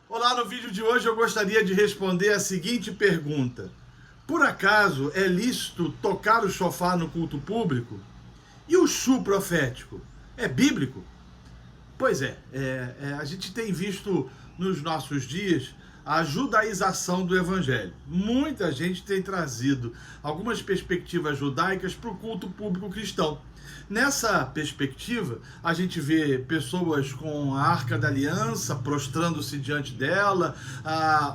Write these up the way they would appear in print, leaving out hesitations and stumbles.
Olá, no vídeo de hoje eu gostaria de responder a seguinte pergunta. Por acaso é lícito tocar o chofar no culto público? E o chu profético? É bíblico? Pois é, a gente tem visto nos nossos dias a judaização do evangelho. Muita gente tem trazido algumas perspectivas judaicas para o culto público cristão. Nessa perspectiva, a gente vê pessoas com a Arca da Aliança prostrando-se diante dela,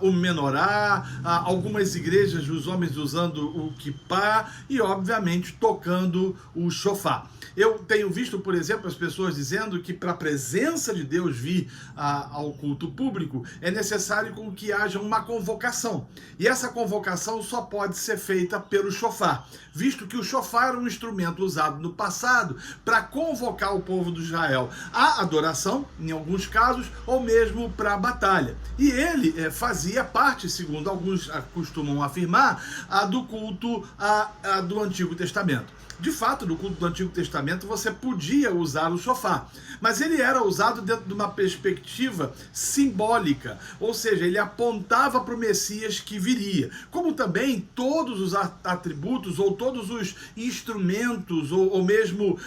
o menorá, algumas igrejas, os homens usando o quipá e, obviamente, tocando o chofar. Eu tenho visto, por exemplo, as pessoas dizendo que para a presença de Deus vir ao culto público é necessário que haja uma convocação. E essa convocação só pode ser feita pelo chofar, visto que o chofar era um instrumento usado no passado para convocar o povo de Israel à adoração, em alguns casos, ou mesmo para a batalha. E ele fazia parte, segundo alguns costumam afirmar, do culto do Antigo Testamento. De fato, no culto do Antigo Testamento você podia usar o chofar, mas ele era usado dentro de uma perspectiva simbólica, ou seja, ele apontava para o Messias que viria, como também todos os atributos ou todos os instrumentos ou mesmo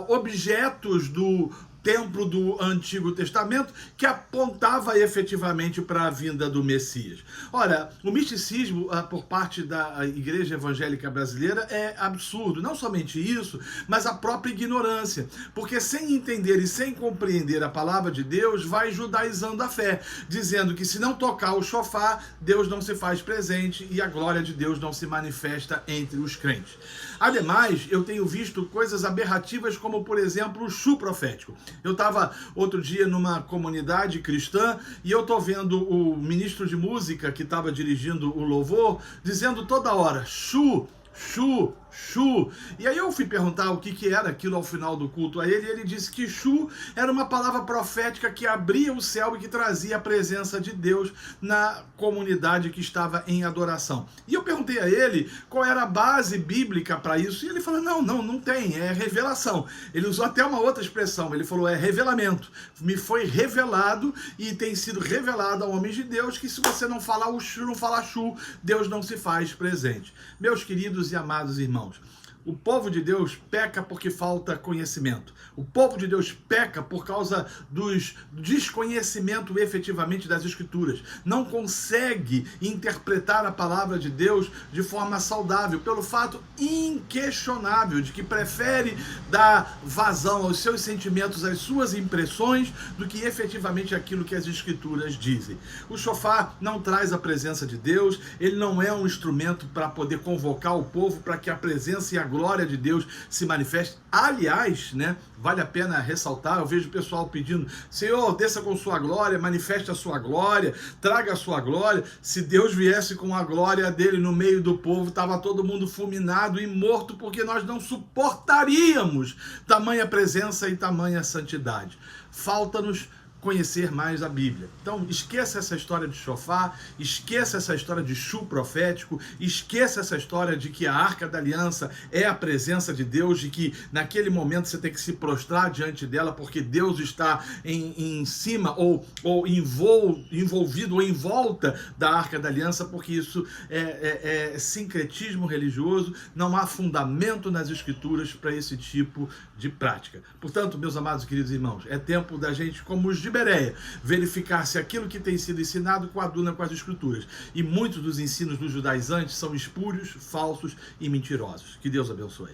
objetos do templo do Antigo Testamento que apontava efetivamente para a vinda do Messias. Ora, o misticismo por parte da Igreja Evangélica Brasileira é absurdo. Não somente isso, mas a própria ignorância. Porque sem entender e sem compreender a palavra de Deus, vai judaizando a fé, dizendo que se não tocar o chofar, Deus não se faz presente e a glória de Deus não se manifesta entre os crentes. Ademais, eu tenho visto coisas aberrativas como, por exemplo, o chu profético. Eu estava outro dia numa comunidade cristã e eu estou vendo o ministro de música que estava dirigindo o louvor dizendo toda hora, chu, chu, chu. E aí eu fui perguntar o que era aquilo ao final do culto a ele, e ele disse que chu era uma palavra profética que abria o céu e que trazia a presença de Deus na comunidade que estava em adoração. E eu perguntei a ele qual era a base bíblica para isso, e ele falou, não tem, é revelação. Ele usou até uma outra expressão, ele falou, é revelamento. Me foi revelado e tem sido revelado a homens de Deus que se você não falar o chu, não falar chu, Deus não se faz presente. Meus queridos e amados irmãos, o povo de Deus peca porque falta conhecimento. O povo de Deus peca por causa do desconhecimento efetivamente das Escrituras. Não consegue interpretar a palavra de Deus de forma saudável, pelo fato inquestionável de que prefere dar vazão aos seus sentimentos, às suas impressões, do que efetivamente aquilo que as Escrituras dizem. O chofar não traz a presença de Deus, ele não é um instrumento para poder convocar o povo para que a presença e a glória de Deus se manifeste. Aliás, vale a pena ressaltar, eu vejo o pessoal pedindo, Senhor, desça com sua glória, manifeste a sua glória, traga a sua glória. Se Deus viesse com a glória dele no meio do povo, estava todo mundo fulminado e morto, porque nós não suportaríamos tamanha presença e tamanha santidade. Falta-nos conhecer mais a Bíblia. Então, esqueça essa história de chofar, esqueça essa história de chu profético, esqueça essa história de que a Arca da Aliança é a presença de Deus, de que naquele momento você tem que se prostrar diante dela porque Deus está em cima ou envolvido ou em volta da Arca da Aliança, porque isso é sincretismo religioso, não há fundamento nas Escrituras para esse tipo de prática. Portanto, meus amados e queridos irmãos, é tempo da gente, como os de Bereia, verificar se aquilo que tem sido ensinado coaduna com as Escrituras. E muitos dos ensinos dos judaizantes são espúrios, falsos e mentirosos. Que Deus abençoe.